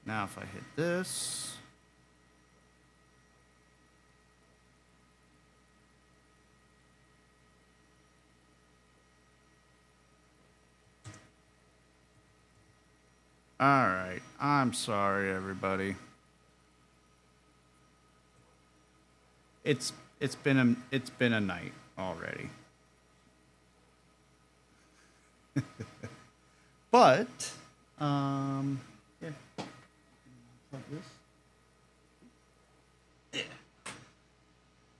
Now if I hit this. All right. I'm sorry, everybody. It's it's been a night already. But yeah. Like this.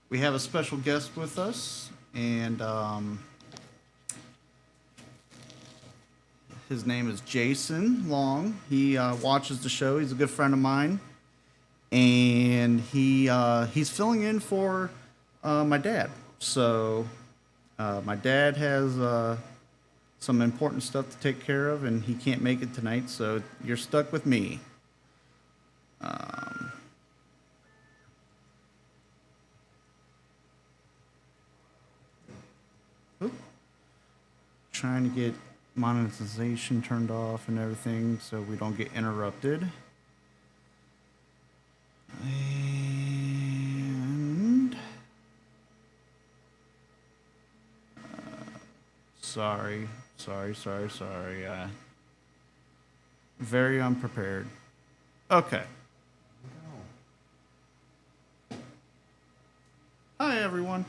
We have a special guest with us, and his name is Jason Long. He watches the show. He's a good friend of mine, and he's filling in for my dad. So my dad has some important stuff to take care of, and he can't make it tonight. So you're stuck with me. Oop. Trying to get monetization turned off and everything so we don't get interrupted. And sorry. Very unprepared. Okay. Hi, everyone.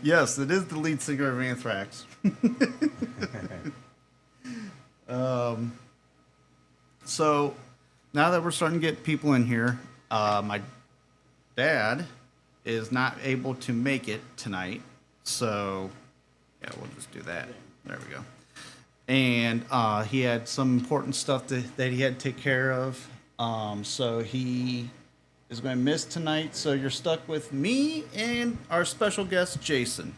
Yes, it is the lead singer of Anthrax. So now that we're starting to get people in here, my dad is not able to make it tonight. So yeah, we'll just do that. There we go. And he had some important stuff that he had to take care of. So he is going to miss tonight. So you're stuck with me and our special guest, Jason.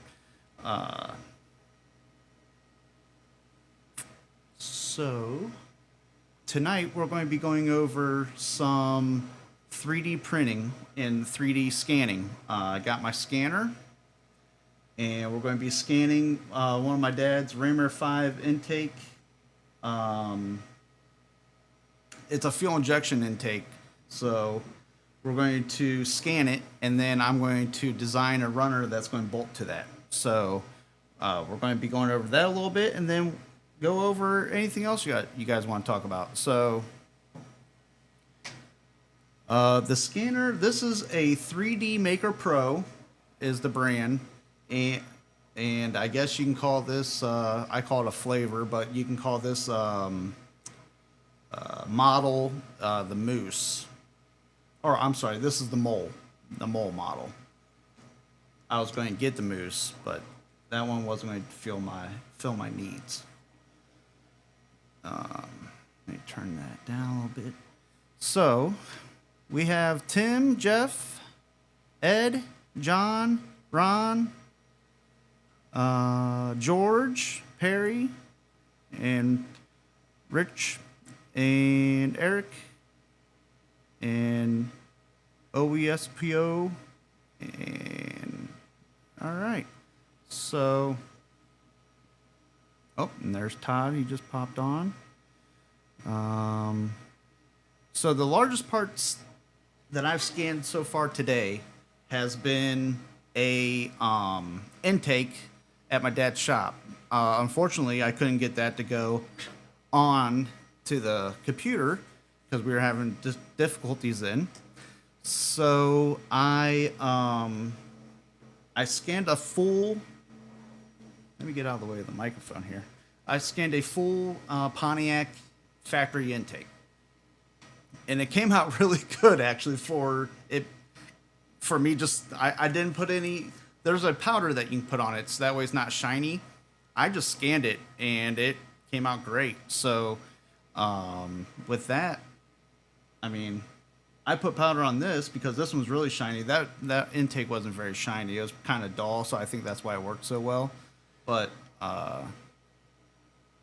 So tonight we're going to be going over some 3D printing and 3D scanning. I got my scanner, and we're going to be scanning one of my dad's Raymer 5 intake. It's a fuel injection intake, so we're going to scan it, and then I'm going to design a runner that's going to bolt to that. So we're going to be going over that a little bit, and then go over anything else you guys want to talk about. So the scanner, this is a 3D Maker Pro, is the brand, and I guess you can call this, I call it a flavor, but you can call this model the Moose. Or I'm sorry, this is the mole model. I was going to get the Moose, but that one wasn't going to fill my needs. Let me turn that down a little bit. So we have Tim, Jeff, Ed, John, Ron, George, Perry, and Rich, and Eric, and OESPO, and all right. So, oh, and there's Todd. He just popped on. So the largest parts that I've scanned so far today has been a intake at my dad's shop. Unfortunately, I couldn't get that to go on to the computer because we were having difficulties then. So I scanned a full. Let me get out of the way of the microphone here. I scanned a full Pontiac factory intake, and it came out really good actually for it. For me, just I didn't put any. There's a powder that you can put on it, so that way it's not shiny. I just scanned it, and it came out great. So with that, I mean, I put powder on this because this one was really shiny. That intake wasn't very shiny. It was kind of dull, so I think that's why it worked so well. But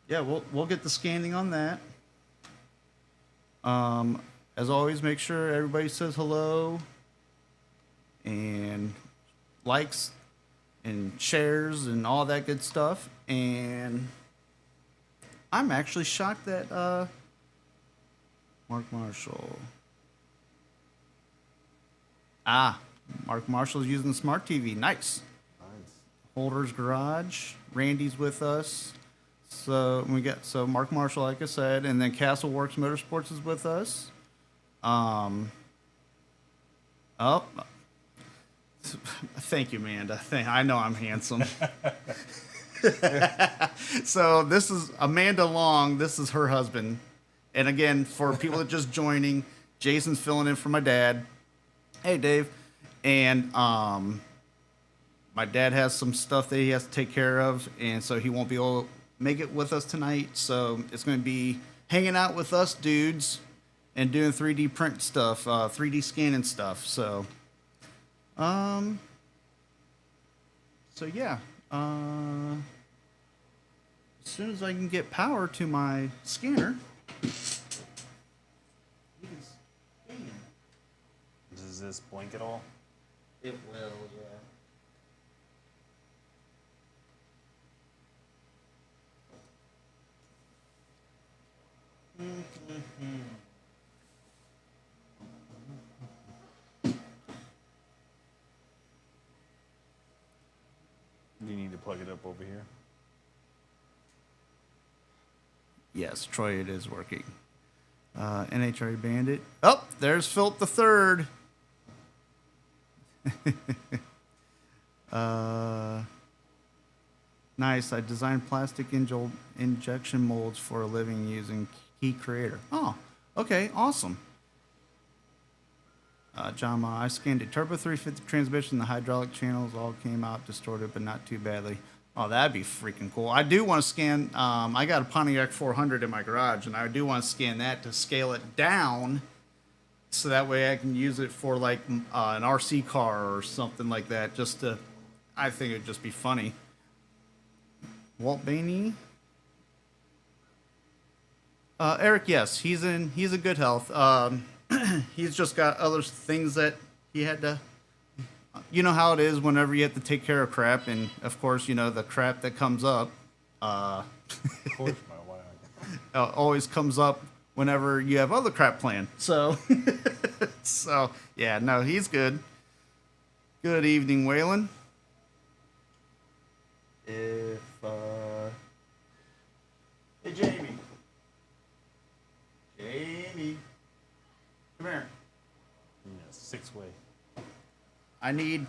yeah, we'll get the scanning on that. As always, make sure everybody says hello and likes and shares and all that good stuff. And I'm actually shocked that Mark Marshall. Ah, Mark Marshall's using the smart TV. Nice. Holder's Garage. Randy's with us. So we got Mark Marshall, like I said, and then Castle Works Motorsports is with us. Oh, thank you, Amanda. I know I'm handsome. So this is Amanda Long. This is her husband. And again, for people that just joining, Jason's filling in for my dad. Hey, Dave. And my dad has some stuff that he has to take care of, and so he won't be able to make it with us tonight. So it's going to be hanging out with us dudes and doing 3D print stuff, 3D scanning stuff. So, yeah. As soon as I can get power to my scanner. Does this blink at all? It will, yeah. Do you need to plug it up over here? Yes, Troy, it is working. NHRA Bandit. Oh, there's Philip the Third. Nice. I designed plastic injection molds for a living using Key Creator. Oh, okay, awesome. John Ma, I scanned a turbo 350 transmission. The hydraulic channels all came out distorted, but not too badly. Oh, that'd be freaking cool. I do want to scan. I got a Pontiac 400 in my garage, and I do want to scan that to scale it down, so that way I can use it for like an RC car or something like that. Just to, I think it'd just be funny. Walt Bainey. Eric, yes, he's in good health. He's just got other things that he had to. You know how it is whenever you have to take care of crap, and of course, you know the crap that comes up. Of course, my wife. Always comes up whenever you have other crap planned. So, so yeah, no, he's good. Good evening, Waylon. If hey, Jamie. Jamie, come here. Yeah, 6-way. I need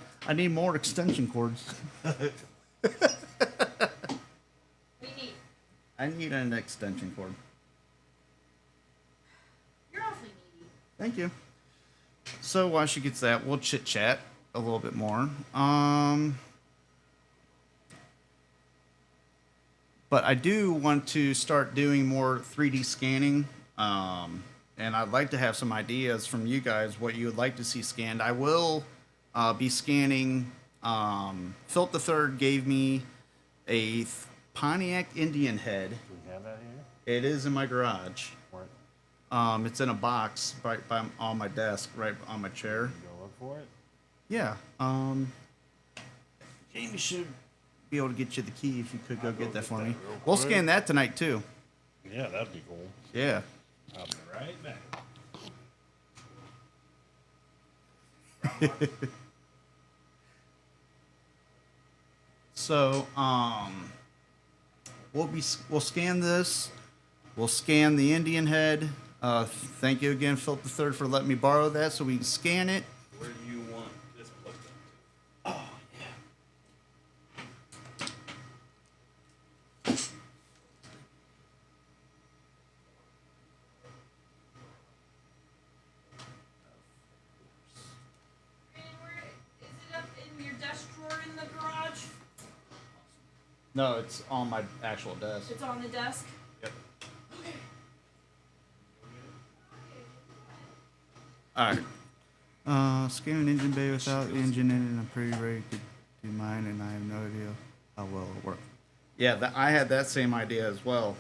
more extension cords. What do you need? I need an extension cord. You're awfully needy. Thank you. So while she gets that, we'll chit chat a little bit more. But I do want to start doing more 3D scanning. And I'd like to have some ideas from you guys what you would like to see scanned. I will be scanning. Philip the Third gave me a Pontiac Indian head. Do we have that here? It is in my garage. Where? It's in a box right on my desk, right on my chair. You go look for it? Yeah. Jamie should be able to get you the key if you could go get that for me. We'll scan that tonight too. Yeah, that'd be cool. Yeah. I'll be right back. So, we'll scan this. We'll scan the Indian head. Thank you again, Philip the Third, for letting me borrow that so we can scan it. Where do you want this plugged into? Oh yeah. Is it up in your desk drawer in the garage? No, it's on my actual desk. It's on the desk? Yep. Okay. All right. Scan an engine bay without the engine in it, and I'm pretty ready to do mine, and I have no idea how well it'll work. Yeah, I had that same idea as well.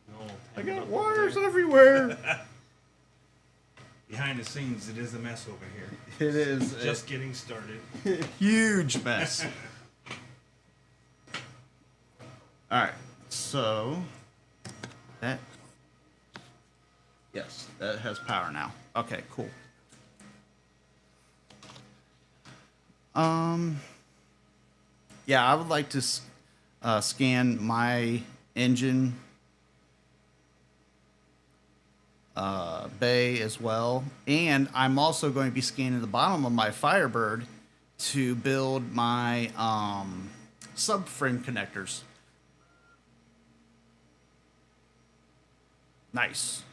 No, I got wires everywhere. behind the scenes, it is a mess over here. It is Just getting started. a huge mess. All right. So that. Yes, that has power now. Okay, cool. Yeah, I would like to scan my engine bay as well, and I'm also going to be scanning the bottom of my Firebird to build my subframe connectors. Nice.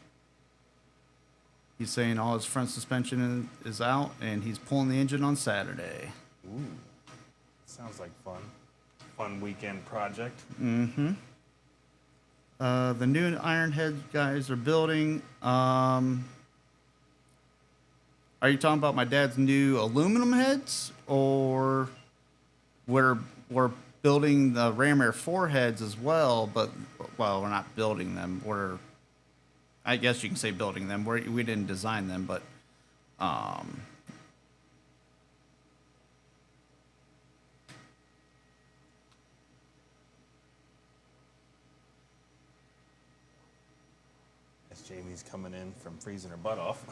He's saying all his front suspension is out, and he's pulling the engine on Saturday. Ooh. Sounds like fun. Fun weekend project. Mm-hmm. The new Ironhead guys are building. Are you talking about my dad's new aluminum heads, or we're building the Ram Air 4 heads as well? But well, we're not building them. I guess you can say building them. We didn't design them, but As Jamie's coming in from freezing her butt off.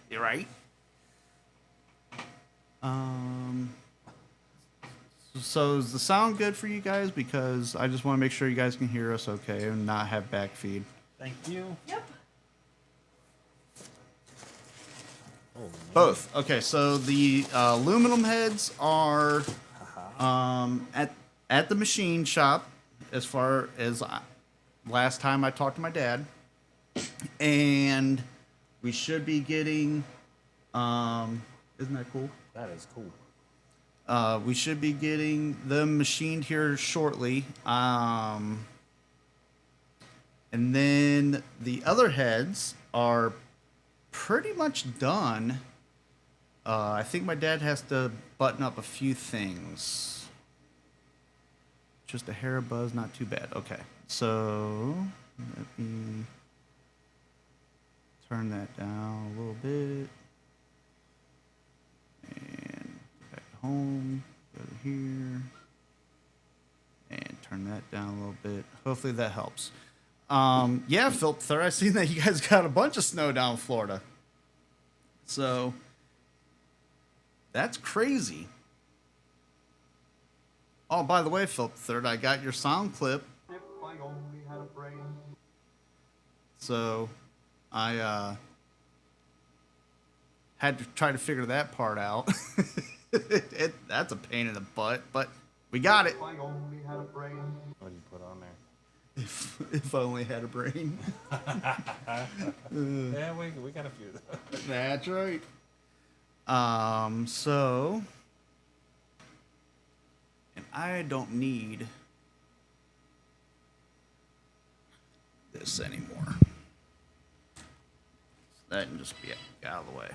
you're right. So is the sound good for you guys? Because I just want to make sure you guys can hear us okay and not have back feed. Thank you. Yep. Oh, man. Both. Okay, so the aluminum heads are at the machine shop as far as last time I talked to my dad. And we should be getting, isn't that cool? That is cool. We should be getting them machined here shortly. And then the other heads are pretty much done. I think my dad has to button up a few things. Just a hair of buzz, not too bad. Okay, so let me turn that down a little bit. And go back to home, go to here, and turn that down a little bit. Hopefully that helps. Yeah, Philip, I seen that you guys got a bunch of snow down in Florida. So that's crazy. Oh, by the way, Philip III, I got your sound clip. If I only had a brain. So I had to try to figure that part out. That's a pain in the butt, but we got it. If I only had a brain. What do you put on there? If I only had a brain. Yeah, we got a few of those. That's right. So, and I don't need this anymore. That can just be out of the way.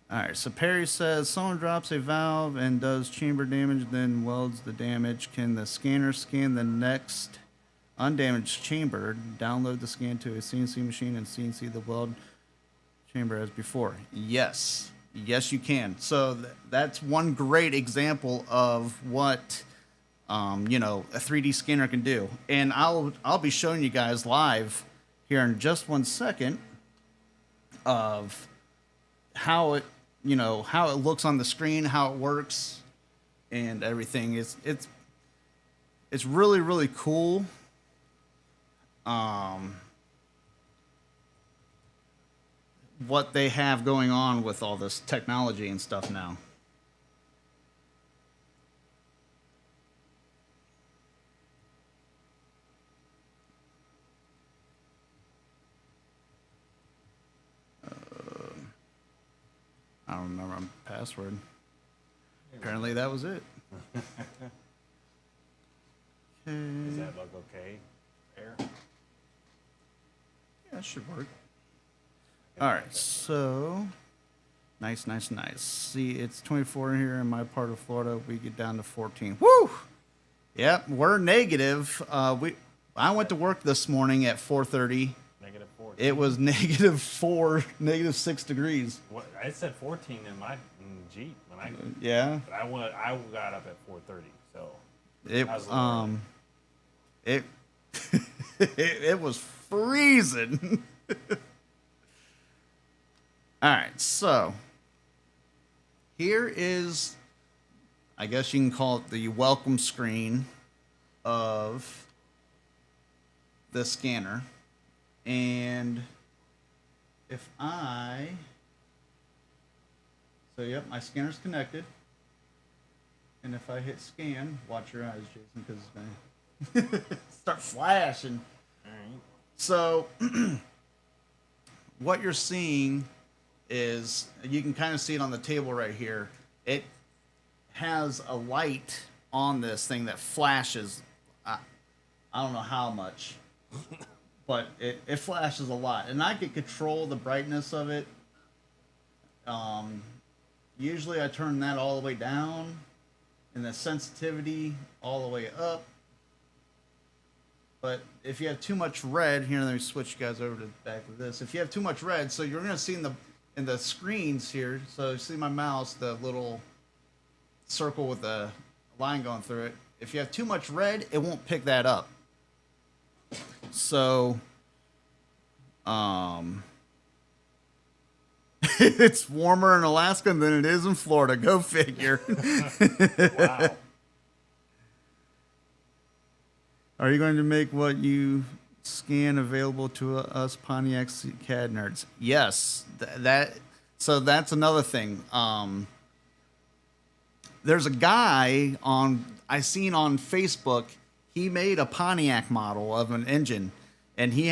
All right, so Perry says someone drops a valve and does chamber damage, then welds the damage. Can the scanner scan the next undamaged chamber, download the scan to a CNC machine, and CNC the weld chamber as before? Yes. Yes, you can. So that's one great example of what a 3D scanner can do. And I'll be showing you guys live here in just 1 second of how it looks on the screen, how it works, and everything. It's really, really cool. What they have going on with all this technology and stuff now. I don't remember my password. Apparently that was it. Does Okay. that look okay? There. Yeah, it should work. All right, so nice. See, it's 24 here in my part of Florida. We get down to 14. Woo! Yep, we're negative. I went to work this morning at 4:30. Negative 14. It was -4, -6 degrees. What I said 14 in my Jeep when I. Yeah. But I got up at 4:30, so It I was a little It it was freezing. All right, so here is, I guess you can call it the welcome screen of the scanner. And if yep, my scanner's connected. And if I hit scan, watch your eyes, Jason, because it's going to start flashing. All right. So what you're seeing is, you can kind of see it on the table right here. It has a light on this thing that flashes. I don't know how much, but it flashes a lot. And I can control the brightness of it. Usually I turn that all the way down and the sensitivity all the way up. But if you have too much red, here, let me switch you guys over to back of this. If you have too much red, so you're going to see in the screens here, so you see my mouse, the little circle with the line going through it. If you have too much red, it won't pick that up. So, it's warmer in Alaska than it is in Florida. Go figure. Wow. Are you going to make what you scan available to us Pontiac CAD nerds? Yes. So that's another thing. There's a guy I seen on Facebook. He made a Pontiac model of an engine, and he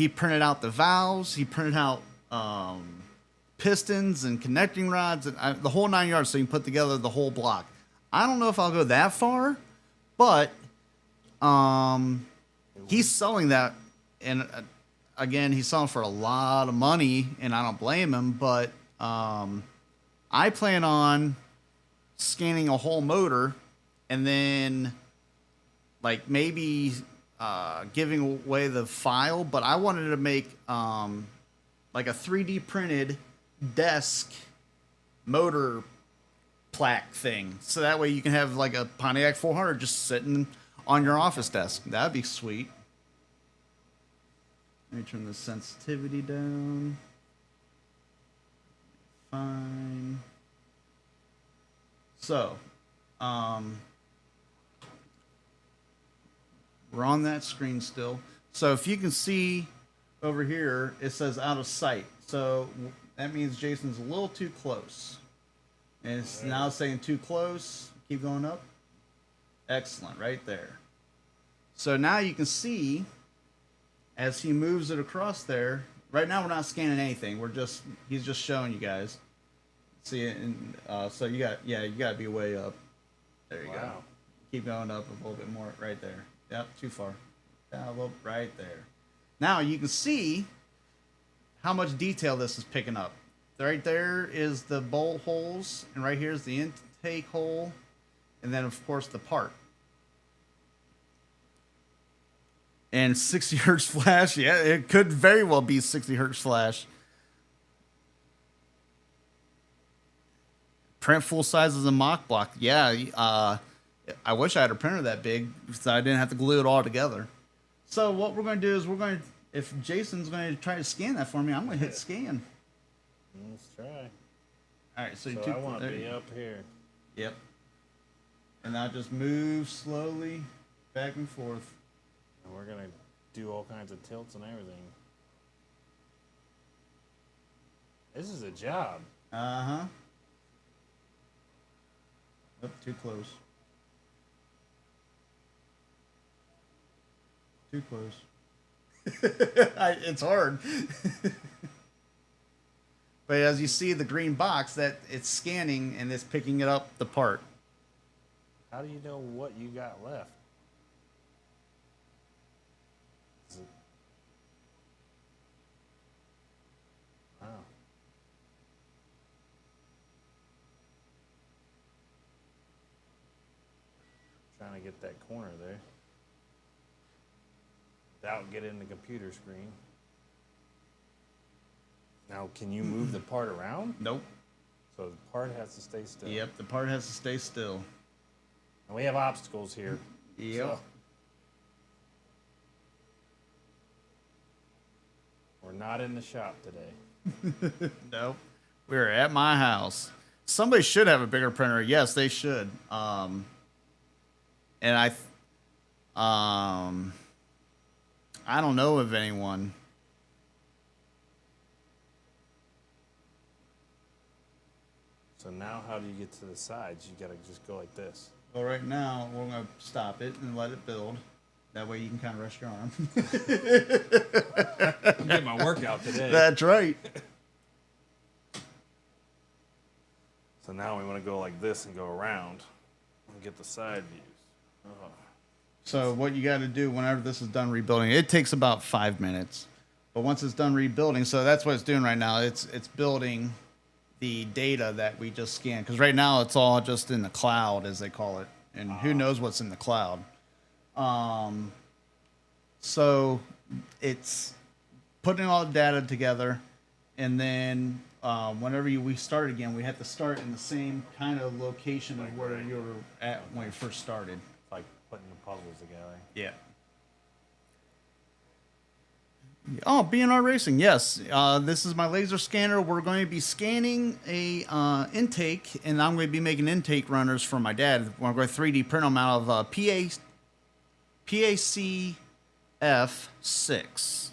printed out the valves. He printed out pistons and connecting rods and the whole 9 yards, so you can put together the whole block. I don't know if I'll go that far, but he's selling that, and again, he's selling for a lot of money, and I don't blame him. But I plan on scanning a whole motor, and then like maybe giving away the file. But I wanted to make like a 3D printed desk motor plaque thing, so that way you can have like a Pontiac 400 just sitting on your office desk. That'd be sweet. Let me turn the sensitivity down. Fine. So, we're on that screen still. So if you can see over here, it says out of sight. So that means Jason's a little too close. And it's now saying too close. Keep going up. Excellent, right there. So now you can see as he moves it across there. Right now we're not scanning anything. He's just showing you guys. See it, and so you got to be way up. There you go. Keep going up a little bit more, right there. Yep, too far. Down a little, right there. Now you can see how much detail this is picking up. Right there is the bolt holes, and right here is the intake hole, and then of course the part. And 60 hertz flash, yeah, it could very well be 60 hertz flash. Print full size as a mock block. Yeah, I wish I had a printer that big so I didn't have to glue it all together. So what we're going to do is if Jason's going to try to scan that for me, I'm going to hit scan. Let's try. All right, so I want to be up here. Yep. And now just move slowly back and forth. And we're going to do all kinds of tilts and everything. This is a job. Uh-huh. Oh, too close. Too close. It's hard. But as you see the green box, that it's scanning and it's picking it up the part. How do you know what you got left? Is it... Wow. Trying to get that corner there without getting the computer screen. Now, can you move the part around? Nope. So the part has to stay still. Yep, the part has to stay still. And we have obstacles here. Yep. So We're not in the shop today. Nope. We're at my house. Somebody should have a bigger printer. Yes, they should. And I don't know of anyone. So now how do you get to the sides? You gotta just go like this. Well, right now we're gonna stop it and let it build. That way you can kind of rest your arm. I'm getting my workout today. That's right. So now we want to go like this and go around and get the side views. Oh. So what you got to do whenever this is done rebuilding, it takes about 5 minutes. But once it's done rebuilding, so that's what it's doing right now. It's building the data that we just scanned. Because right now it's all just in the cloud, as they call it. And who knows what's in the cloud. So it's putting all the data together. And then whenever we start again, we have to start in the same kind of location of where you were at when you first started. It's like putting the puzzles together. Yeah. Oh, B&R Racing, yes. This is my laser scanner. We're going to be scanning a intake, and I'm going to be making intake runners for my dad. We're going to 3D print them out of PACF6,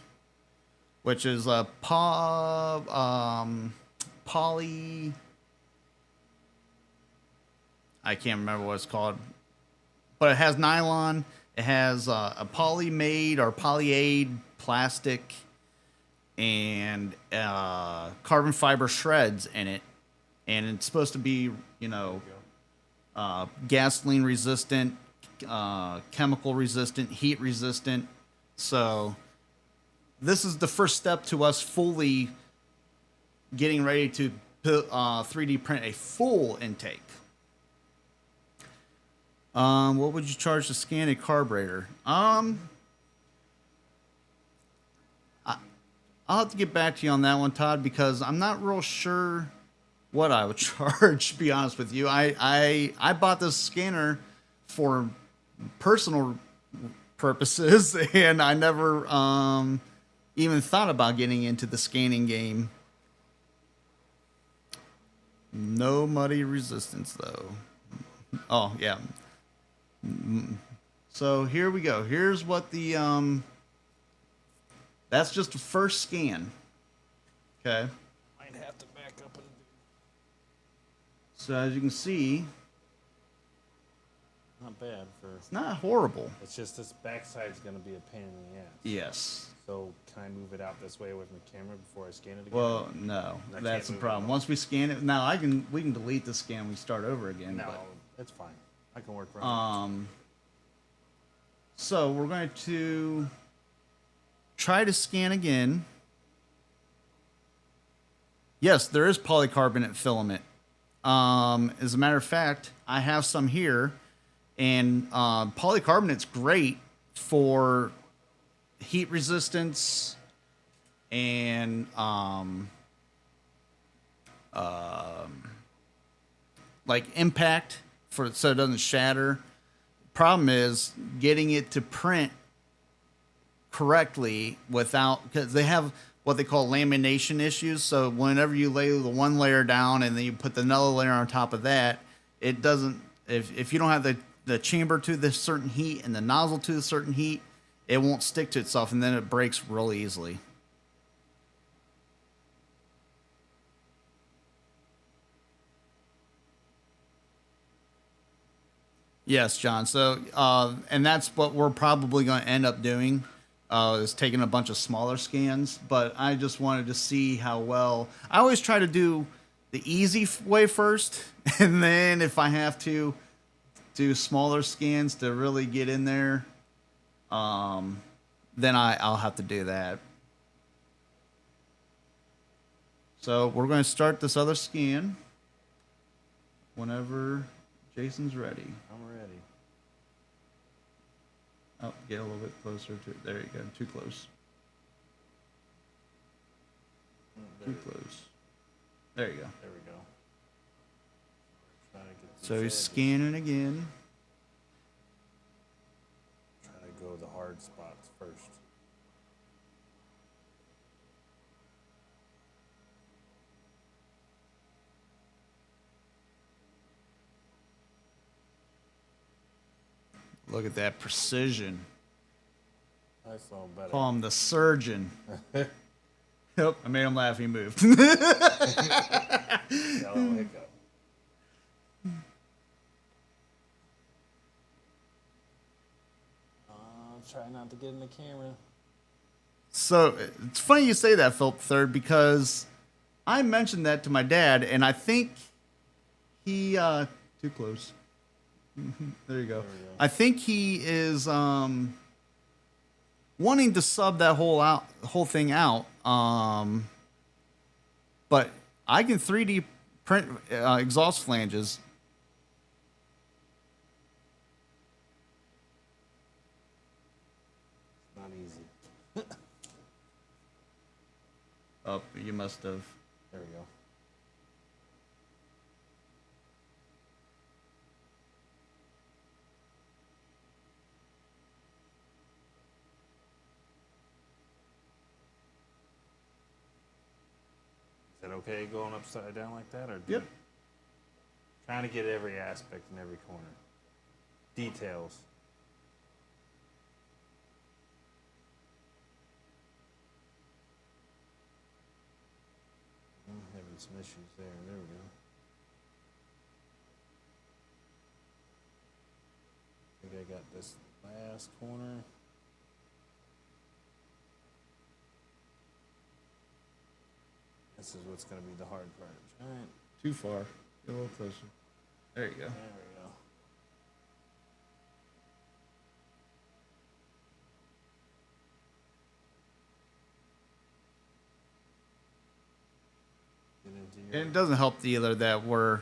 which is a poly... I can't remember what it's called. But it has nylon. It has a poly-made or polyade plastic and carbon fiber shreds in it. And it's supposed to be, gasoline resistant, chemical resistant, heat resistant. So this is the first step to us fully getting ready to 3D print a full intake. What would you charge to scan a carburetor? I'll have to get back to you on that one, Todd, because I'm not real sure what I would charge, to be honest with you. I bought this scanner for personal purposes, and I never even thought about getting into the scanning game. No muddy resistance, though. Oh, yeah. So here we go. Here's what the that's just the first scan. Okay. Might have to back up and So as you can see, not bad for. it's not horrible. It's just this backside is gonna be a pain in the ass. Yes. So can I move it out this way away from the camera before I scan it again? Well, no, I that's the can't move it problem. at all. Once we scan it, now we can delete the scan. We start over again. No, But, it's fine. I can work around. So we're going to try to scan again. Yes, there is polycarbonate filament. As a matter of fact, I have some here, and polycarbonate's great for heat resistance and like impact so it doesn't shatter. Problem is getting it to print correctly because they have what they call lamination issues. So whenever you lay the one layer down and then you put another layer on top of that, it doesn't. If you don't have the chamber to this certain heat and the nozzle to a certain heat, it won't stick to itself, and then it breaks really easily. Yes, John. So, and that's what we're probably going to end up doing, is taking a bunch of smaller scans. But I just wanted to see how well. I always try to do the easy way first, and then if I have to do smaller scans to really get in there, then I'll have to do that. So we're going to start this other scan whenever Jason's ready. I'm ready. Oh, get a little bit closer to it. There you go. Too close. Too close. There you go. There we go. Trying to get So these he's edges. scanning again. Trying to go the hard spots first. Look at that precision. I saw better. Call him the surgeon. Yep, I made him laugh. He moved. Got a little hiccup. Try not to get in the camera. So it's funny you say that, Philip Third, because I mentioned that to my dad, and I think he too close. There you go. I think he is wanting to sub that whole thing out. But I can 3D print exhaust flanges. Not easy. Oh, you must have. There we go. Is that okay going upside down like that? Or Yep. Trying to get every aspect in every corner. Details. I'm having some issues there. There we go. I think I got this last corner. This is what's going to be the hard part. All right. Too far. Get a little closer. There you go. There we go. Get into your And it doesn't help either that we're,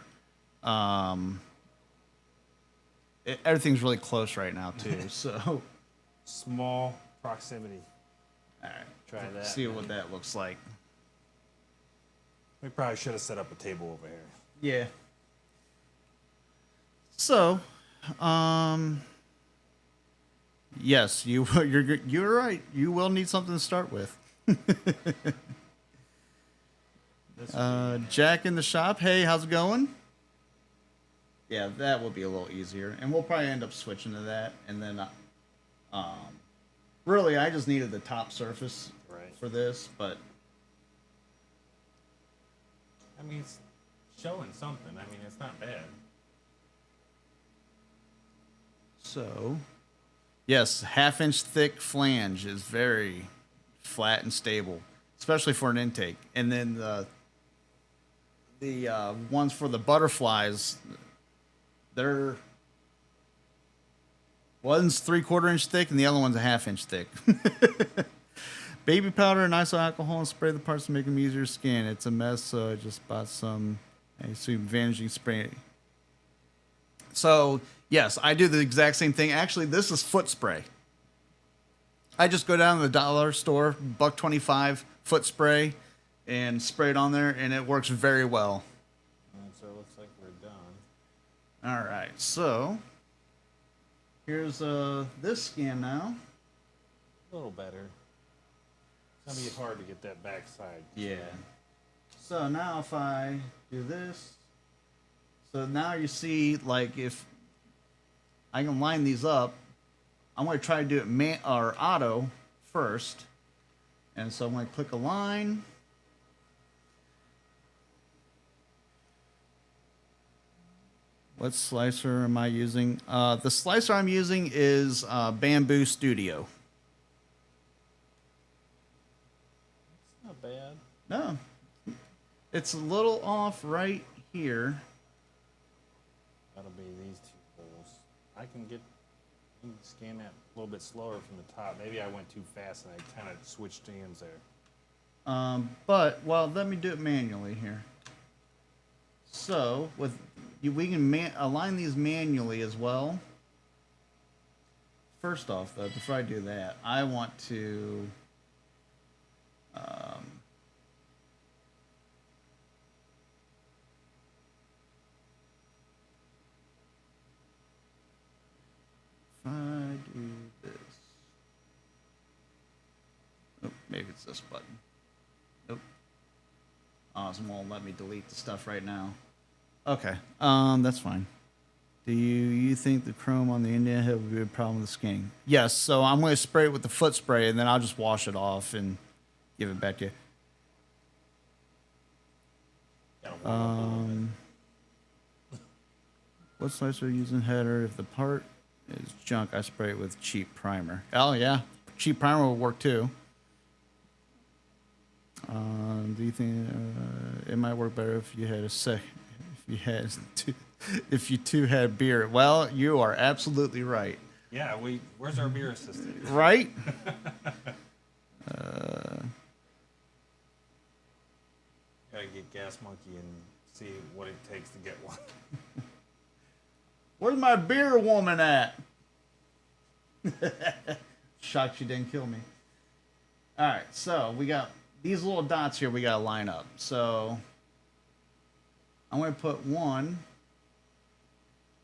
everything's really close right now too. So, all small proximity. right, Try that. see what that looks like. We probably should have set up a table over here. Yeah. So, yes, you're right. You will need something to start with. Jack in the shop. Hey, how's it going? Yeah, that will be a little easier, and we'll probably end up switching to that. And then, really, I just needed the top surface Right. for this, but I mean, it's showing something. I mean, it's not bad. so, yes, 1/2 inch thick flange is very flat and stable, especially for an intake. And then the ones for the butterflies, they're one's 3/4 inch thick and the other one's a 1/2 inch thick. Baby powder and iso alcohol and spray the parts to make them easier to scan. It's a mess, so I just bought some. I assume vanishing spray. So yes, I do the exact same thing. Actually, this is foot spray. I just go down to the dollar store, $1.25 foot spray, and spray it on there, and it works very well. And so it looks like we're done. All right, so here's this scan now. A little better. It's gonna be hard to get that back side. Yeah. So now if I do this, so now you see, like, if I can line these up, I'm going to try to do it auto first. And so I'm going to click a line. What slicer am I using? The slicer I'm using is Bamboo Studio. It's not bad. No. It's a little off right here. That'll be these two holes. I can scan that a little bit slower from the top. Maybe I went too fast and I kind of switched hands there. But, well, let me do it manually here. So, we can align these manually as well. First off, though, before I do that, I want to if I do this. Oh, maybe it's this button. Nope. Awesome, won't let me delete the stuff right now. Okay, that's fine. Do you think the chrome on the Indian head would be a problem with the skinning? Yes. So I'm going to spray it with the foot spray, and then I'll just wash it off and give it back to you. Gotta warm up a little bit. What's nicer using header? If the part is junk, I spray it with cheap primer. Oh yeah, cheap primer will work too. Do you think it might work better if you had if you two had beer? Well, you are absolutely right. Yeah, where's our beer assistant? Right? Gotta get Gas Monkey and see what it takes to get one. Where's my beer woman at? Shocked you didn't kill me. All right, so we got these little dots here we got to line up. So I'm going to put one.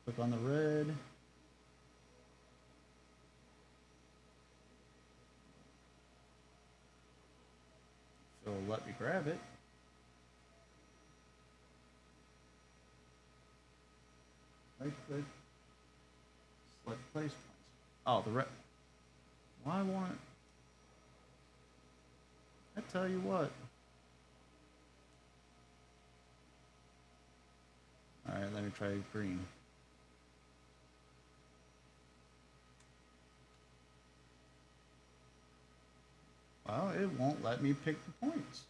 Click on the red. So let me grab it. Right click. Select place. Oh, the red. Why won't it? I tell you what. All right, let me try green. Well, it won't let me pick the points.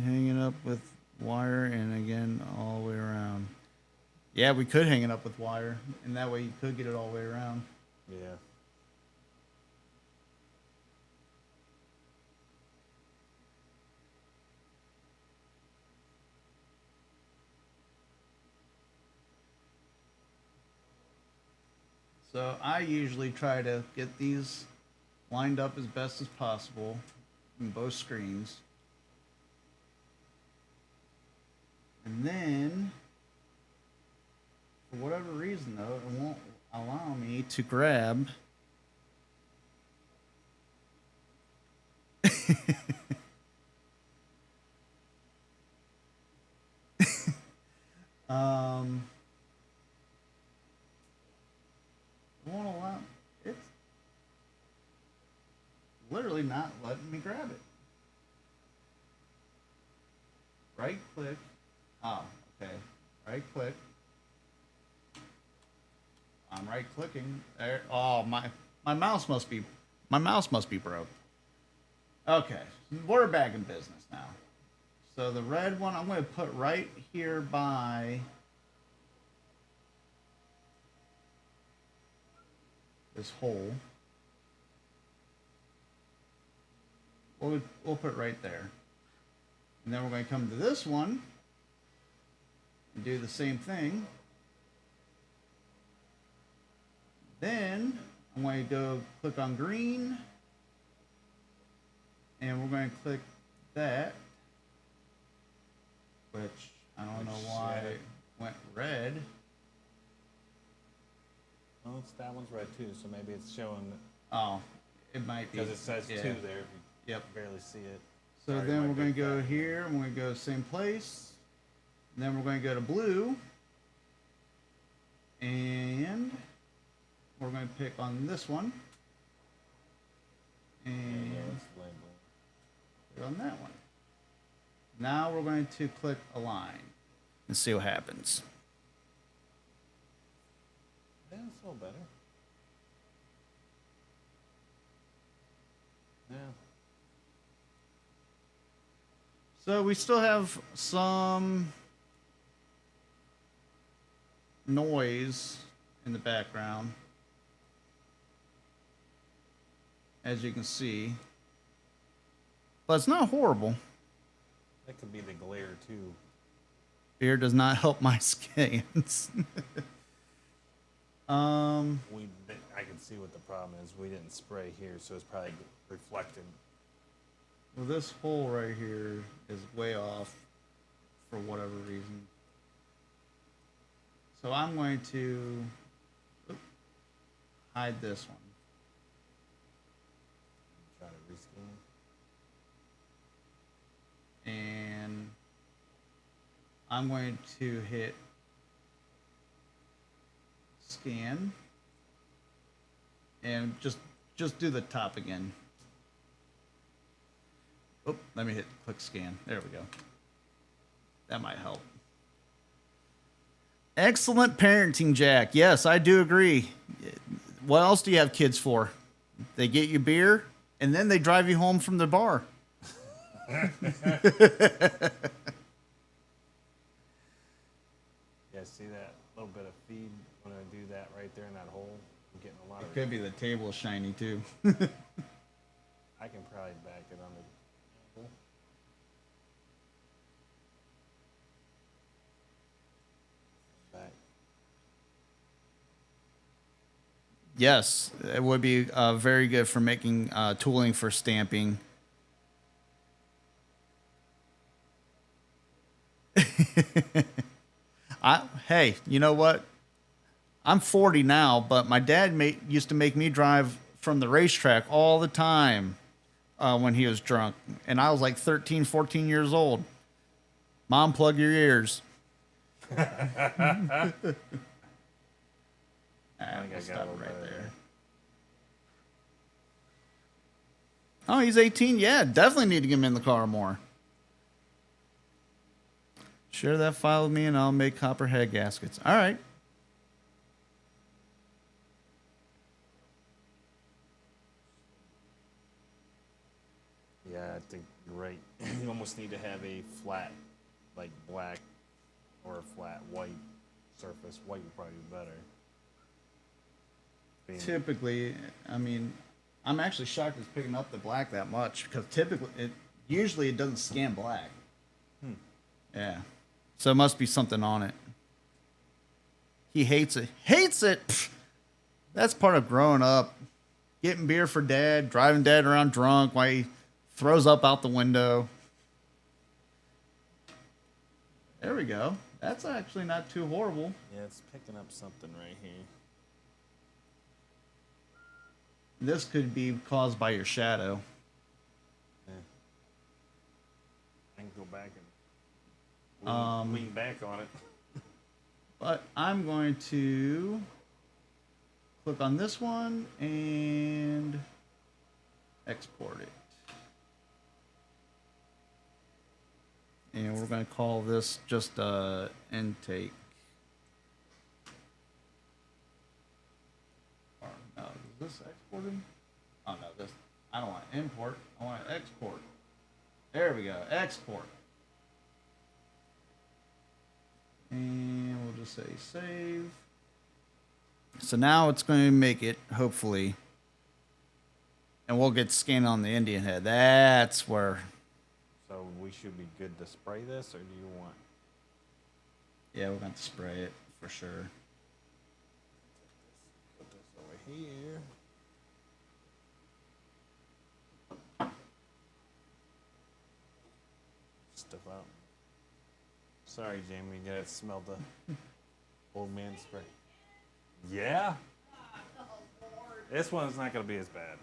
Hanging up with wire and again all the way around. Yeah, we could hang it up with wire, and that way you could get it all the way around. Yeah. So I usually try to get these lined up as best as possible in both screens. And then, for whatever reason though, it won't allow me to grab it won't allow, it's literally not letting me grab it. Right click. Oh, okay. Right click. I'm right clicking. There. Oh, my mouse must be broke. Okay, we're back in business now. So the red one I'm going to put right here by this hole. We'll put it right there. And then we're going to come to this one and do the same thing. Then I'm going to go click on green, and we're going to click that, which I don't know why it went red. Well, that one's red too, so maybe it's showing. Oh, it might be. Because it says 2 there. If you Yep. barely see it. So Sorry, then my we're going to big go fat here, and we're going to go same place. And then we're going to go to blue. And we're going to pick on this one. And it's labeled. click on that one. Now we're going to click align and see what happens. Yeah, it's a little better. Yeah. So we still have some noise in the background, as you can see, but it's not horrible. That could be the glare too. Beer does not help my scans. I can see what the problem is. We didn't spray here, so it's probably reflected. Well, this hole right here is way off for whatever reason. So I'm going to hide this one. Try to rescan. And I'm going to hit scan and just do the top again. Oh, let me hit click scan. There we go. That might help. Excellent parenting, Jack. Yes, I do agree. What else do you have kids for? They get you beer and then they drive you home from the bar. Yeah, see that little bit of feed when I do that right there in that hole? I'm getting a lot of. Could be the table is shiny too. I can probably back it on the table. Back. Yes, it would be very good for making tooling for stamping. Hey, you know what? I'm 40 now, but my dad used to make me drive from the racetrack all the time when he was drunk. And I was like 13, 14 years old. Mom, plug your ears. I think I We'll got a stop little right better there. Oh, he's 18? Yeah, definitely need to get him in the car more. Share that file with me and I'll make copper head gaskets. All right. Yeah, I think you're right. You almost need to have a flat, like black or a flat white surface. White would probably be better. Being- Typically, I mean, I'm actually shocked it's picking up the black that much because usually it doesn't scan black. Yeah. So it must be something on it. He hates it. Hates it! Pfft. That's part of growing up. Getting beer for dad, driving dad around drunk while he throws up out the window. There we go. That's actually not too horrible. Yeah, it's picking up something right here. This could be caused by your shadow. Yeah. I can go back and lean back on it. But I'm going to click on this one and export it. And we're going to call this just intake. Or, no, is this exported? Oh, no, this. I don't want to import. I want to export. There we go. Export. And we'll just say save. So now it's going to make it, hopefully. And we'll get scanned on the Indian head. That's where. So we should be good to spray this, or do you want? Yeah, we're going to spray it for sure. Put this over here. Stuff out. Sorry, Jamie, you gotta smell the old man spray. Yeah? This one's not gonna be as bad.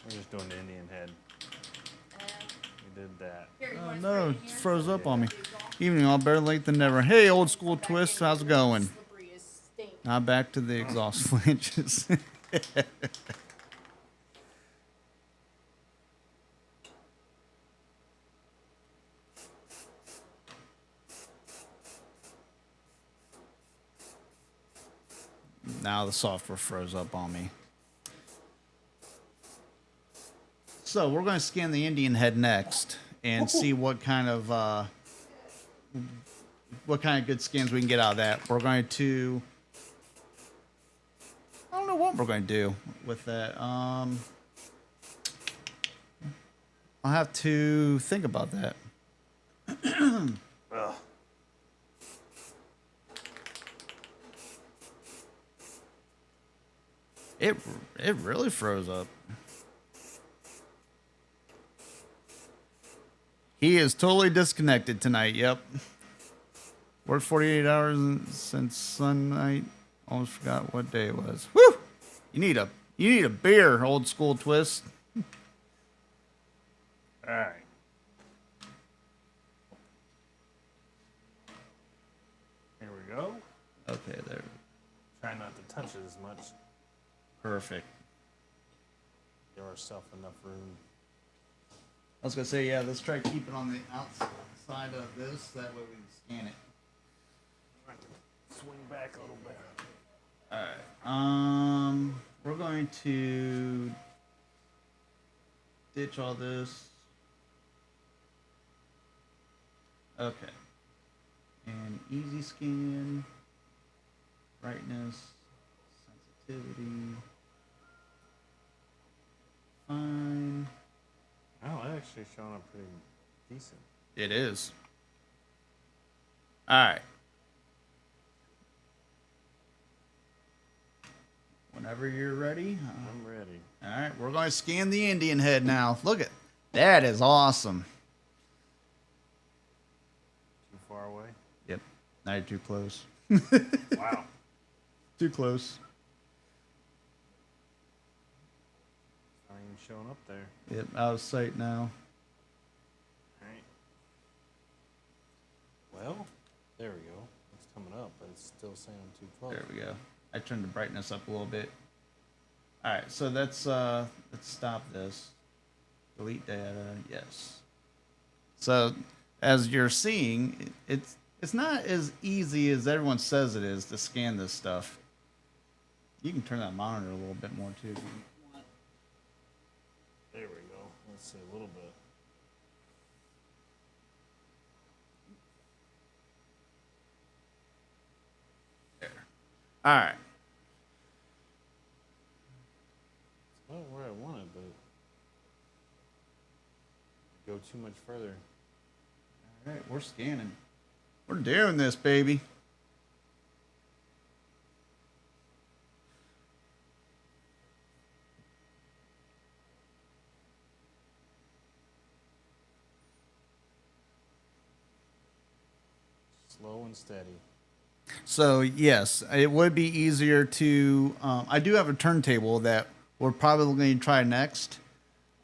We're just doing the Indian head. We did that. Here, you Oh wanna no, spray it in here? froze up on me. Evening all, better late than never. Hey, old school twist, how's it going? Slippery as stink. Now back to the exhaust flanges. Now the software froze up on me. So we're going to scan the Indian head next and see what kind of good scans we can get out of that. We're going to. I don't know what we're going to do with that. I'll have to think about that. Ugh. It really froze up. He is totally disconnected tonight. Yep. Worked 48 hours since Sunday. Almost forgot what day it was. Woo! You need a beer, old school twist. Alright. to touch it as much. Perfect. Give ourselves enough room. I was gonna say, yeah, let's try to keep it on the outside of this. That way we can scan it. I can swing back a little bit. Alright. We're going to ditch all this. Okay. And easy scan, brightness, sensitivity. Fine. Oh, it's actually showing up pretty decent. It is. Alright. Whenever you're ready. I'm ready. Alright, we're going to scan the Indian head now. Look at that. Is awesome. Too far away? Yep. Now you're too close. Wow. Too close. Not even showing up there. Yep, out of sight now. Alright. Well, there we go. It's coming up, but it's still saying I'm too close. There we go. I turned the brightness up a little bit. Alright, so let's stop this. Delete data, yes. So as you're seeing, it's not as easy as everyone says it is to scan this stuff. You can turn that monitor a little bit more too if you want. There we go. Let's see a little bit. There. Alright. It's not where I want it, but go too much further. Alright, we're scanning. We're doing this, baby. Slow and steady. So yes, it would be easier to. I do have a turntable that we're probably going to try next.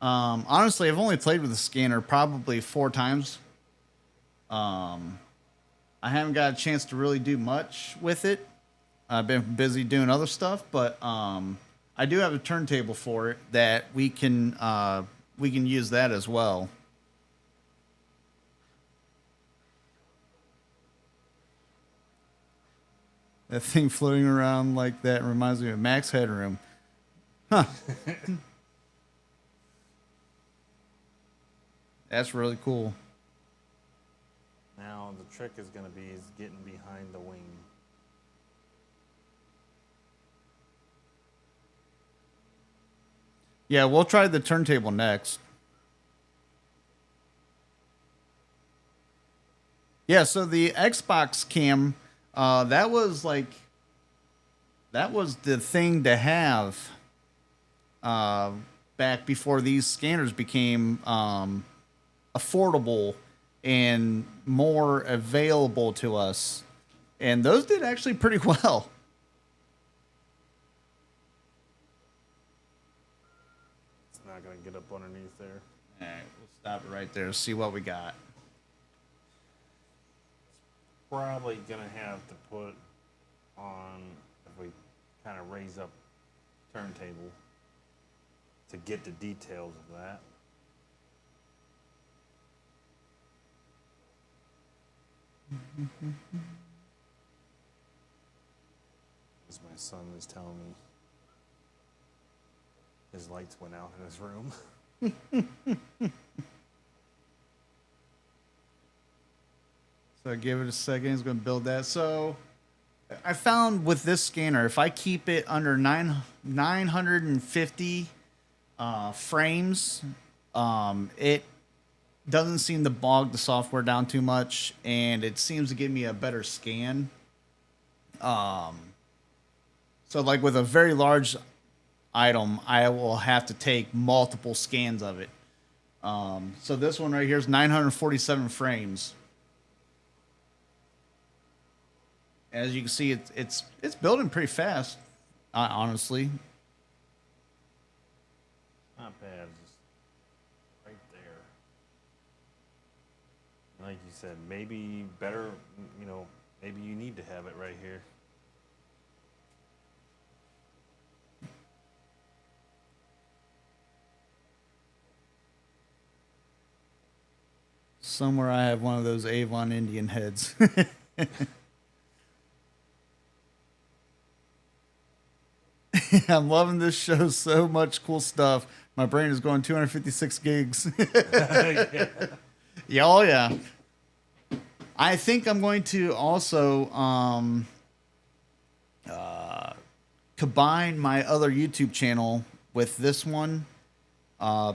Honestly, I've only played with the scanner probably 4 times. I haven't got a chance to really do much with it. I've been busy doing other stuff, but I do have a turntable for it that we can use that as well. That thing floating around like that reminds me of Max Headroom. Huh. That's really cool. Now the trick is going to be getting behind the wing. Yeah, we'll try the turntable next. Yeah, so the Xbox cam, that was the thing to have back before these scanners became affordable and more available to us. And those did actually pretty well. It's not going to get up underneath there. All right, we'll stop it right there. See what we got. Probably going to have to put on, if we kind of raise up turntable to get the details of that. As my son is telling me his lights went out in his room. So give it a second. It's going to build that. So I found with this scanner, if I keep it under 950 frames, it doesn't seem to bog the software down too much, and it seems to give me a better scan. So like with a very large item, I will have to take multiple scans of it. So this one right here is 947 frames. As you can see, it's building pretty fast, honestly. Not bad, just right there. Like you said, maybe better, maybe you need to have it right here. somewhere I have one of those Avon Indian heads. I'm loving this show. So much cool stuff. My brain is going 256 gigs. Yeah, oh yeah. I think I'm going to also combine my other YouTube channel with this one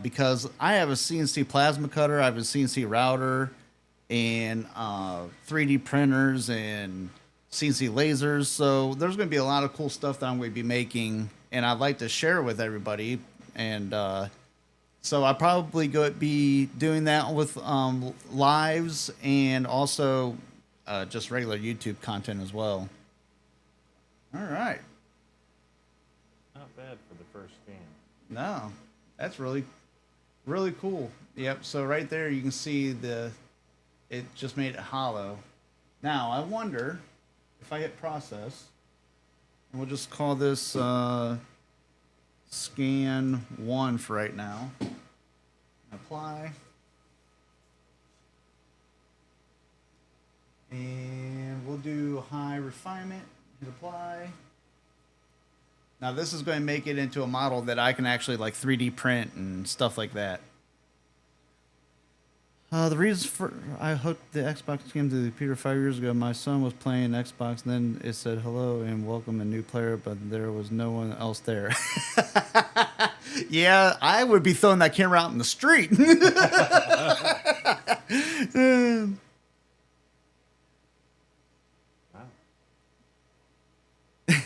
because I have a CNC plasma cutter, I have a CNC router, and 3D printers and CNC lasers. So there's going to be a lot of cool stuff that I'm going to be making, and I'd like to share with everybody. And so I'll probably be doing that with lives and also just regular YouTube content as well. All right. Not bad for the first scan. No, that's really, really cool. Yep. So right there, you can see it just made it hollow. Now I wonder if I hit process, and we'll just call this scan 1 for right now. Apply. And we'll do high refinement. Hit apply. Now this is going to make it into a model that I can actually like 3D print and stuff like that. The reason for I hooked the Xbox game to the computer 5 years ago. My son was playing Xbox, and then it said hello and welcome a new player, but there was no one else there. Yeah, I would be throwing that camera out in the street.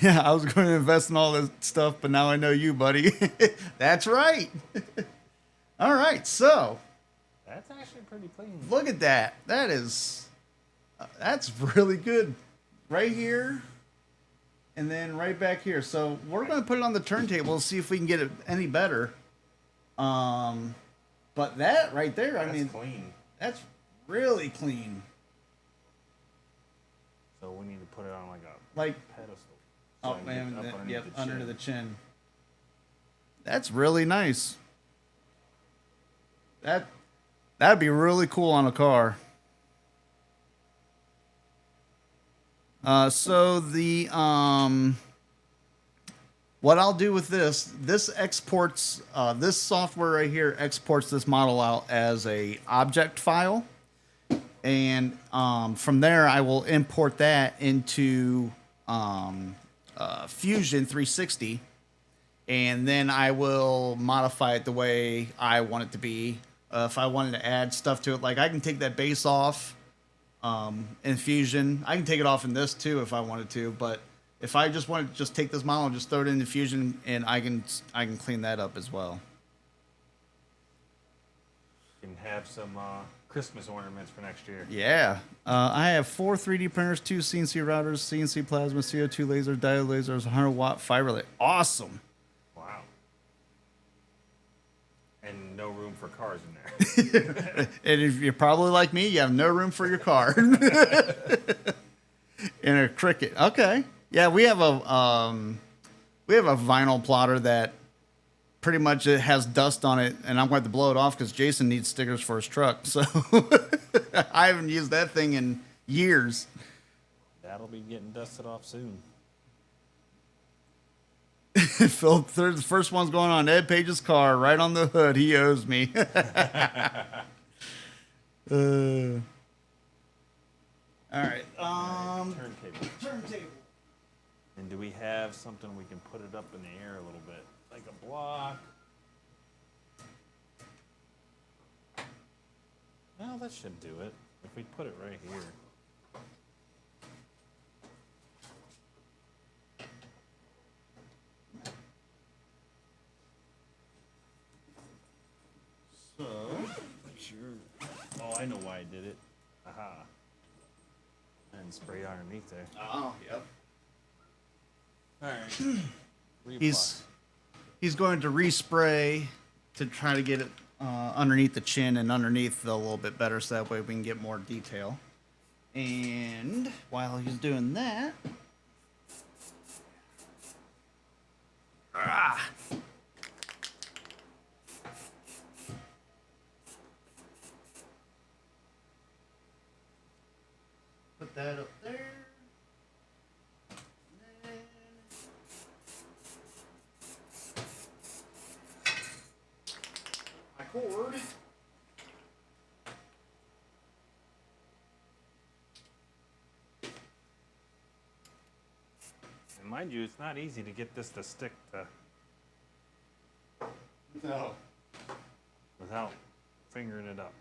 Yeah, I was going to invest in all this stuff, but now I know you, buddy. That's right. All right, so That's actually pretty clean. look at that. That's really good. Right here, and then right back here. So we're going to put it on the turntable and see if we can get it any better. But that right there, I mean, clean. that's really clean. So we need to put it on like a Like, pedestal. oh I can get man, up underneath yep, the under chin. the chin. That's really nice. That'd be really cool on a car. So the what I'll do with this exports this software right here exports this model out as a object file, and from there I will import that into Fusion 360, and then I will modify it the way I want it to be. If I wanted to add stuff to it, like I can take that base off in Fusion. I can take it off in this too if I wanted to, but if I just wanted to just take this model and just throw it into Fusion, and I can clean that up as well. You can have some Christmas ornaments for next year. Yeah. I have 4 3D printers, 2 CNC routers, CNC plasma, CO2 lasers, diode lasers, 100-watt fiber lit. Awesome. Wow. And no room for cars in there. And if you're probably like me, you have no room for your car. In a Cricut. Okay. Yeah, we have a vinyl plotter that pretty much it has dust on it, and I'm going to blow it off because Jason needs stickers for his truck. So I haven't used that thing in years. That'll be getting dusted off soon. Phil, the first one's going on Ed Page's car, right on the hood. He owes me. All right. Turntable. And do we have something we can put it up in the air a little bit? Like a block? Well, that should do it. If we put it right here. So, Sure. Oh, I know why I did it. Aha. And spray underneath there. oh, yep. All right. He's going to respray to try to get it underneath the chin and underneath a little bit better, so that way we can get more detail. And while he's doing that, Put that up there. And then my cord. And mind you, it's not easy to get this to stick to No. without fingering it up.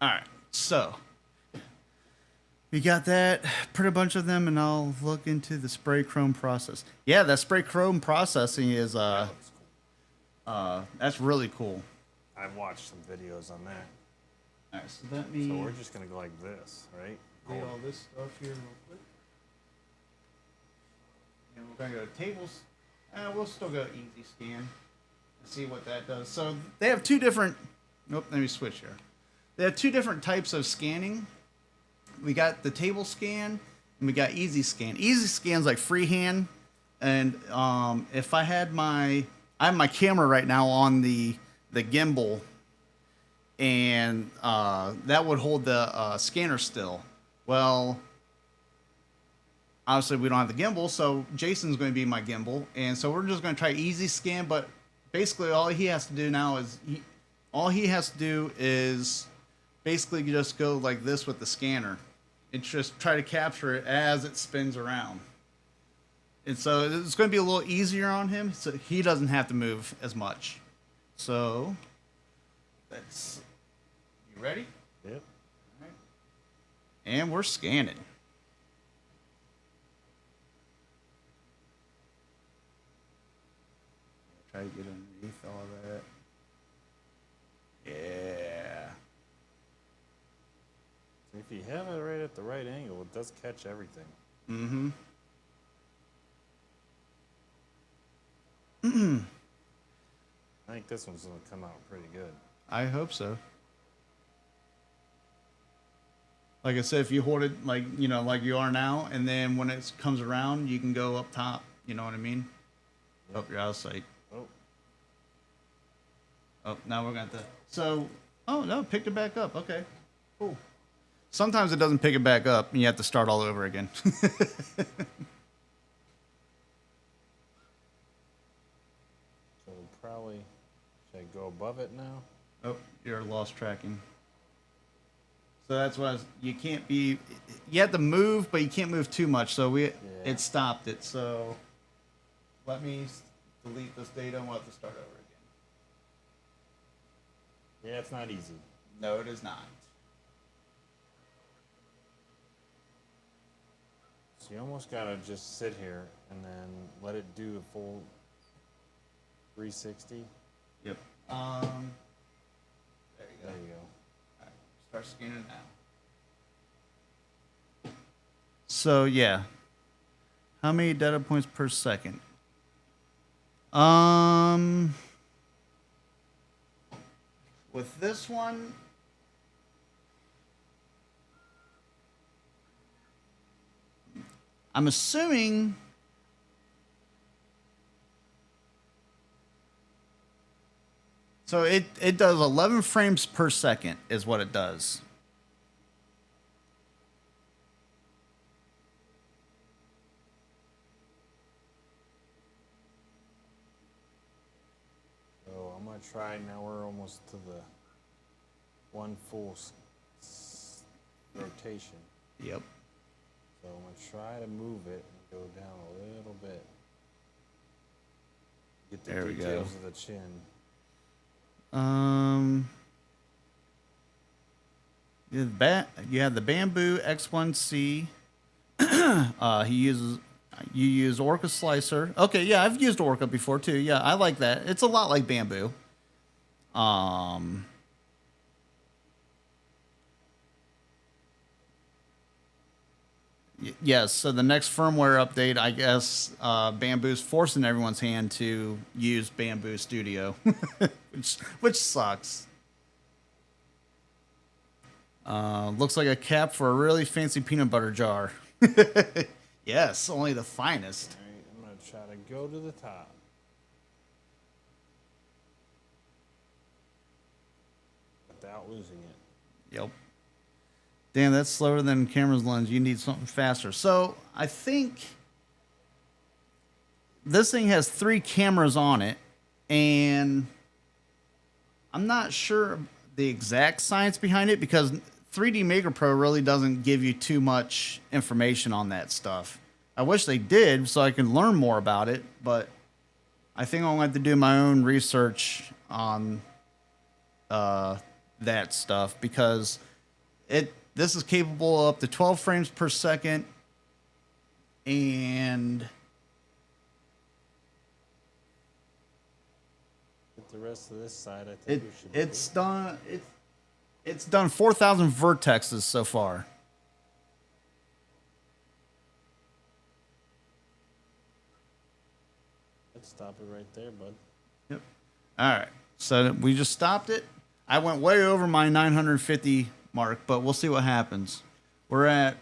All right, so we got that, put a bunch of them, and I'll look into the spray chrome process. Yeah, that spray chrome processing is That looks cool. that's really cool. I've watched some videos on that. All right, so let me So we're just gonna go like this, right? get all this stuff here real quick. And we're gonna go to tables. We'll still go easy scan and see what that does. So they have two different. Nope, let me switch here. They have two different types of scanning. We got the table scan and we got easy scan. Easy scan's like freehand, and if I have my camera right now on the gimbal, and that would hold the scanner still. Well, obviously we don't have the gimbal, so Jason's going to be my gimbal, and so we're just going to try easy scan. But basically, all he has to do now is basically just go like this with the scanner. It's just try to capture it as it spins around. And so it's going to be a little easier on him, so he doesn't have to move as much. So that's, you ready? Yep. All right. And we're scanning. Try to get underneath all that. Yeah. If you have it right at the right angle, it does catch everything. Mm-hmm. I think this one's gonna come out pretty good. I hope so. Like I said, if you hold it like you are now, and then when it comes around, you can go up top. You know what I mean? Yep. Oh, you're out of sight. Oh, Oh, now we're going to. So, oh no, picked it back up. Okay, cool. Sometimes it doesn't pick it back up, and you have to start all over again. so probably should I go above it now? Oh, you're lost tracking. So that's why you can't be. You have to move, but you can't move too much. So it stopped it. So let me delete this data, and we'll have to start over again. Yeah, it's not easy. No, it is not. So you almost gotta just sit here and then let it do a full 360. Yep. There you go. There you go. All right, start scanning now. So yeah, how many data points per second? With this one, I'm assuming. So it does 11 frames per second is what it does. So I'm gonna try. Now we're almost to the one full rotation. Yep. So I'm gonna try to move it and go down a little bit. Get the There we go. details of the chin. You have the Bamboo X1C. You use Orca Slicer. Okay, yeah, I've used Orca before too. Yeah, I like that. It's a lot like Bamboo. Yes, so the next firmware update, I guess, Bamboo's forcing everyone's hand to use Bamboo Studio, which sucks. Looks like a cap for a really fancy peanut butter jar. Yes, only the finest. All right, I'm gonna try to go to the top. Without losing it. Yep. Damn, that's slower than camera's lens. You need something faster. So I think this thing has 3 cameras on it, and I'm not sure the exact science behind it because 3D Maker Pro really doesn't give you too much information on that stuff. I wish they did so I could learn more about it, but I think I'm going to have to do my own research on that stuff because this is capable of up to 12 frames per second, and With the rest of this side, I think we should. it's done 4,000 vertexes so far. Let's stop it right there, bud. Yep. All right. So we just stopped it. I went way over my 950 mark, but we'll see what happens. We're at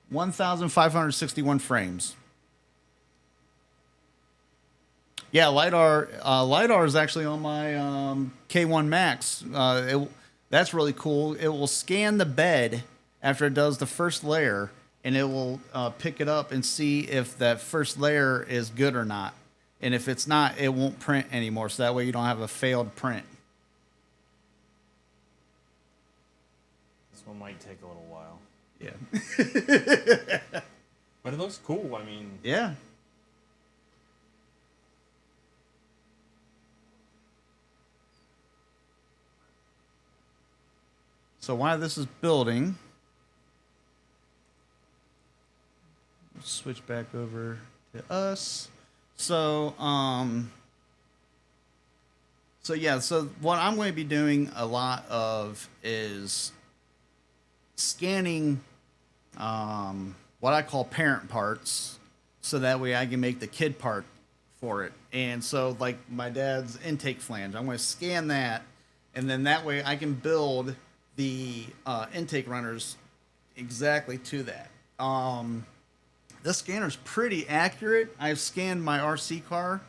1,561 frames. Yeah, lidar is actually on my K1 Max. That's really cool. It will scan the bed after it does the first layer, and it will pick it up and see if that first layer is good or not. And if it's not, it won't print anymore. So that way you don't have a failed print. This one might take a little while. Yeah. But it looks cool. I mean, Yeah. So while this is building, let's switch back over to us. So so what I'm going to be doing a lot of is scanning what I call parent parts, so that way I can make the kid part for it. And so, like my dad's intake flange, I'm going to scan that, and then that way I can build the intake runners exactly to that. This scanner's pretty accurate. I've scanned my RC car,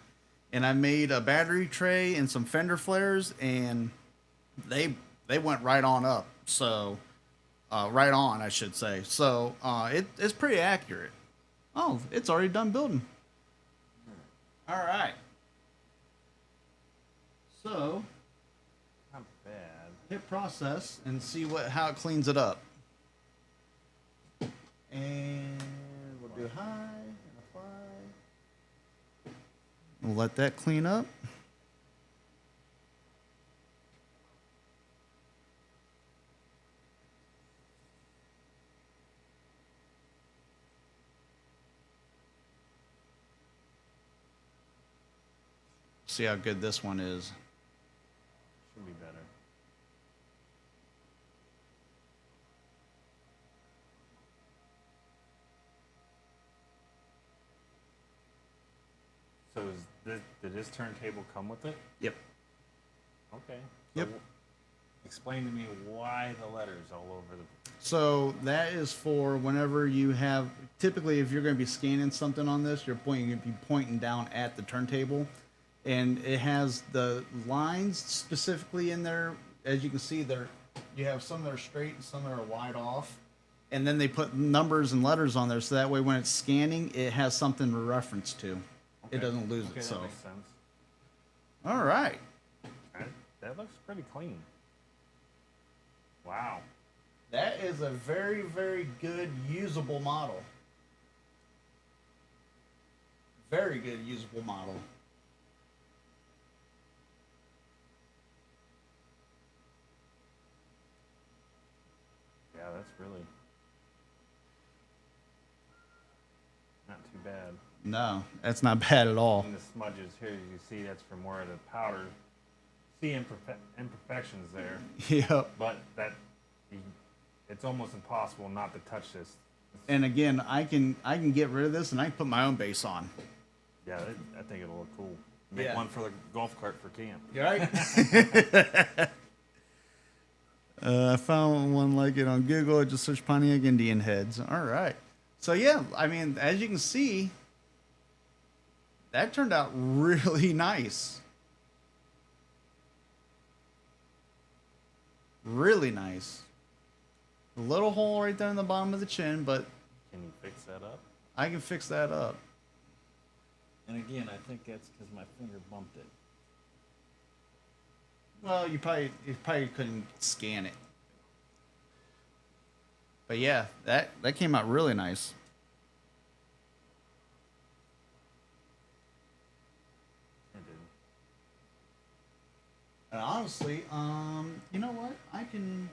and I made a battery tray and some fender flares, and they went right on up. So, right on, I should say. So, it's pretty accurate. Oh, it's already done building. All right. So, not bad. hit process and see how it cleans it up. And we'll do high and apply. We'll let that clean up. See how good this one is. Should be better. So did this turntable come with it? Yep. Okay. Yep. Explain to me why the letters all over the. So that is for whenever you have, typically if you're going to be scanning something on this, you're going to be pointing down at the turntable. And it has the lines specifically in there. As you can see, you have some that are straight and some that are wide off. And then they put numbers and letters on there, so that way when it's scanning, it has something to reference to. It doesn't lose Okay, itself. that makes sense. All right. That looks pretty clean. Wow. That is a very, very good usable model. Very good usable model. Yeah, that's really not too bad. No, that's not bad at all. And the smudges here, you see that's from where the powder. See imperfections there, Yep. but it's almost impossible not to touch this. And again, I can get rid of this and I can put my own base on. Yeah, I think it'll look cool. Make Yeah. one for the golf cart for camp. You right? I found one like it on Google. I just searched Pontiac Indian heads. All right. So yeah, I mean, as you can see, that turned out really nice. Really nice. A little hole right there in the bottom of the chin, but Can you fix that up? I can fix that up. And again, I think that's because my finger bumped it. Well, you probably couldn't scan it. But yeah, that came out really nice. It did. And honestly, you know what? I can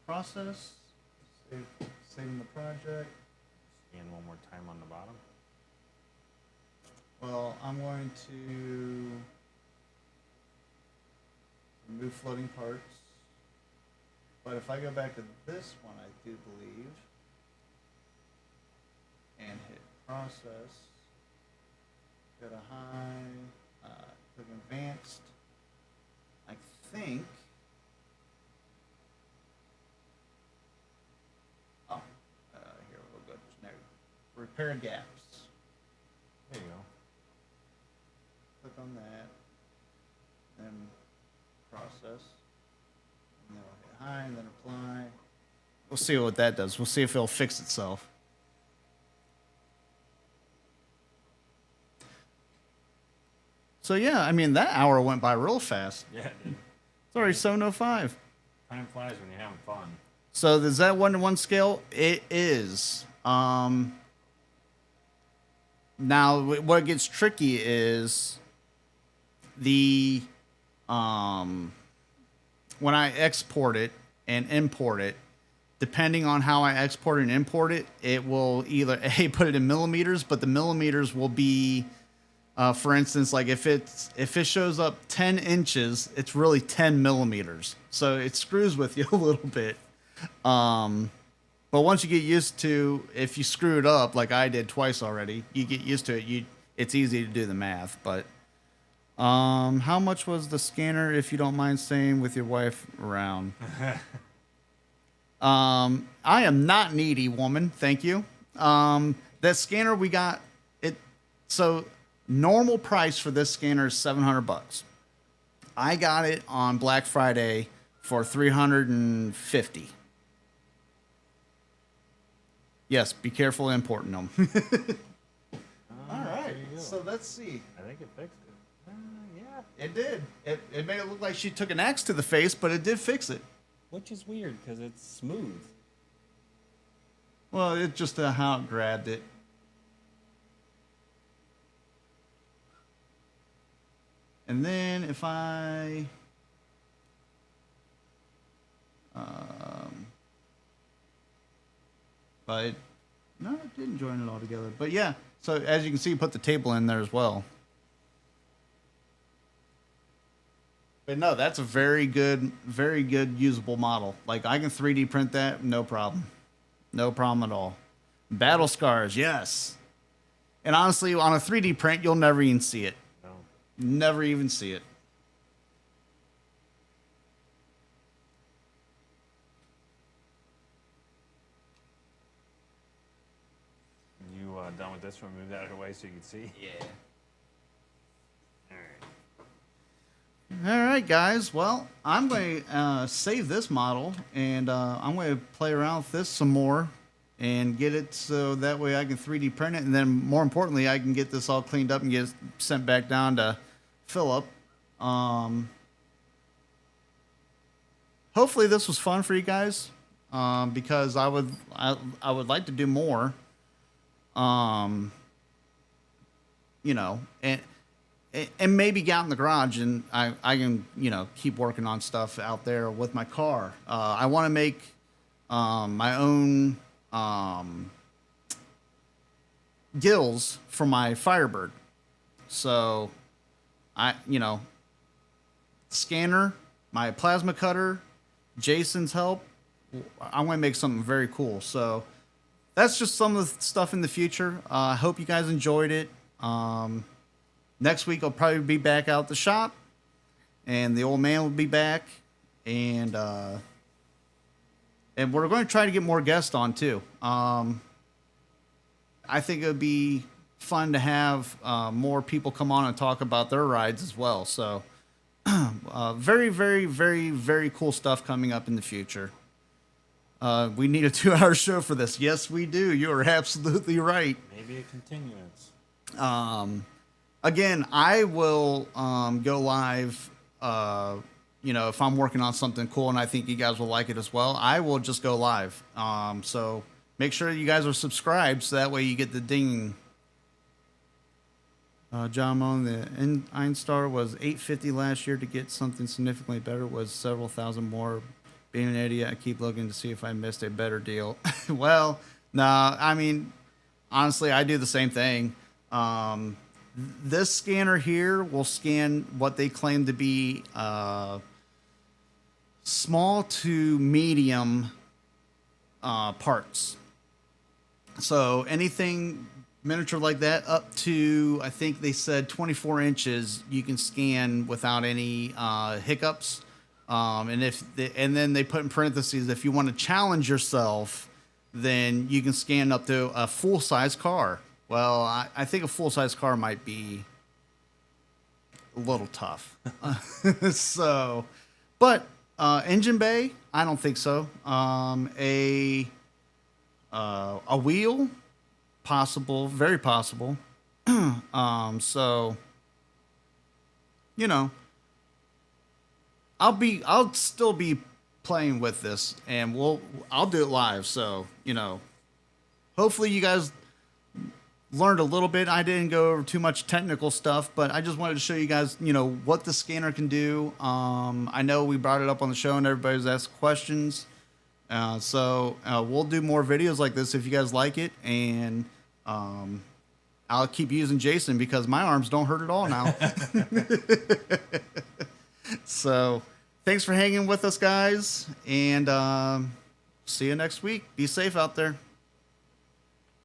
process, saving the project. Scan one more time on the bottom. Well, I'm going to remove floating parts. But if I go back to this one, I do believe, and hit process, go to high, click advanced, I think, here we'll go to repair gaps. There you go. Click on that, then process, and then we'll hit high, and then apply. We'll see what that does. We'll see if it'll fix itself. So yeah, I mean, that hour went by real fast. Yeah, it did. It's already 7:05. Time flies when you're having fun. So is that 1-to-1 scale? It is. Now what gets tricky is the when I export it and import it, depending on how I export and import it, it will either put it in millimeters, but the millimeters will be, for instance, like if it shows up 10 inches, it's really 10 millimeters. So it screws with you a little bit. But once you get used to, if you screw it up like I did twice already, you get used to it. It's easy to do the math. But how much was the scanner, if you don't mind saying, with your wife around? I am not needy, woman. Thank you. That scanner we got it. So normal price for this scanner is $700. I got it on Black Friday for $350. Yes, be careful importing them. All right, there you go. so let's see. I think it fixed it. Yeah. It did. It made it look like she took an axe to the face, but it did fix it. Which is weird because it's smooth. Well, it's just how it grabbed it. And then if I... but no, it didn't join it all together. But yeah, so as you can see, you put the table in there as well. But no, that's a very good usable model. Like I can 3D print that, no problem. No problem at all. Battle scars, yes. And honestly, on a 3D print, you'll never even see it. No. Never even see it. You done with this one? Move that out of the way so you can see. Yeah. All right. All right, guys. Well, I'm going to save this model, and I'm going to play around with this some more and get it so that way I can 3D print it. And then, more importantly, I can get this all cleaned up and get it sent back down to Philip. Hopefully, this was fun for you guys, because I would like to do more. You know, and maybe get out in the garage and I can, you know, keep working on stuff out there with my car. I want to make my own gills for my Firebird. So you know, scanner, my plasma cutter, Jason's help, I want to make something very cool. So that's just some of the stuff in the future. I hope you guys enjoyed it. Next week I'll probably be back out the shop, and the old man will be back, and we're going to try to get more guests on too. I think it would be fun to have more people come on and talk about their rides as well. So, very, very, very, very cool stuff coming up in the future. We need a 2-hour show for this. Yes, we do. You are absolutely right. Maybe a continuance. Again, I will go live. If I'm working on something cool and I think you guys will like it as well, I will just go live. So make sure you guys are subscribed so that way you get the ding. John Moan, the Einstar was $850 last year. To get something significantly better was several thousand more. Being an idiot, I keep looking to see if I missed a better deal. Well, nah, I mean, honestly, I do the same thing. This scanner here will scan what they claim to be small to medium parts. So anything miniature like that up to, I think they said 24 inches, you can scan without any hiccups. And then they put in parentheses, if you want to challenge yourself, then you can scan up to a full-size car. Well, I think a full-size car might be a little tough. So, but engine bay, I don't think so. A wheel, possible, very possible. So, I'll still be playing with this, and I'll do it live. So, hopefully you guys learned a little bit. I didn't go over too much technical stuff, but I just wanted to show you guys, what the scanner can do. I know we brought it up on the show and everybody's asked questions. So we'll do more videos like this if you guys like it. And I'll keep using Jason because my arms don't hurt at all now. So thanks for hanging with us, guys. And see you next week. Be safe out there.